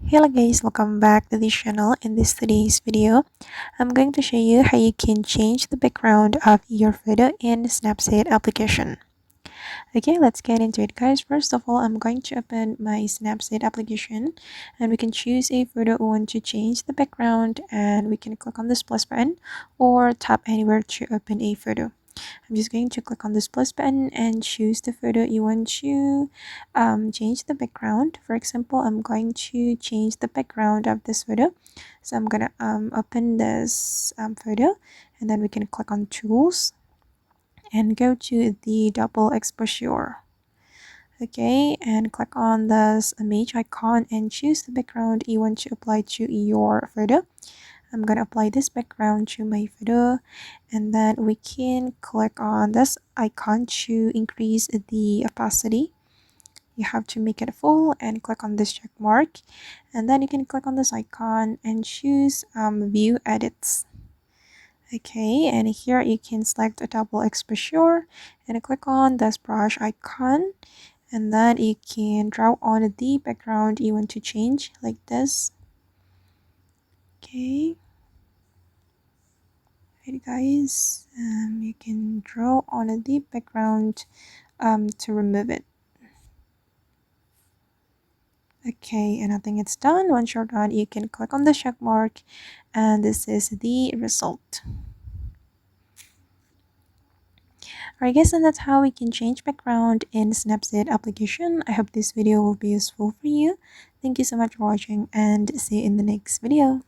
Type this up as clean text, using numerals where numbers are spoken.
Hello guys, welcome back to this channel. In today's video, I'm going to show you how you can change the background of your photo in Snapseed application. Okay, let's get into it guys. First of all, I'm going to open my Snapseed application and we can choose a photo we want to change the background, and we can click on this plus button or tap anywhere to open a photo. I'm just going to click on this plus button and choose the photo you want to change the background. For example, I'm going to change the background of this photo. So I'm gonna open this photo, and then we can click on tools and go to the double exposure. Okay, and click on this image icon and choose the background you want to apply to your photo. I'm gonna apply this background to my photo, and then we can click on this icon to increase the opacity. You have to make it full and click on this check mark, and then you can click on this icon and choose view edits. Okay, and here you can select a double exposure and click on this brush icon, and then you can draw on the background you want to change like this. Okay, right guys, you can draw on the background to remove it. Okay, and I think it's done. Once you're done, you can click on the check mark, and this is the result. Alright guys, and that's how we can change background in Snapseed application. I hope this video will be useful for you. Thank you so much for watching, and see you in the next video.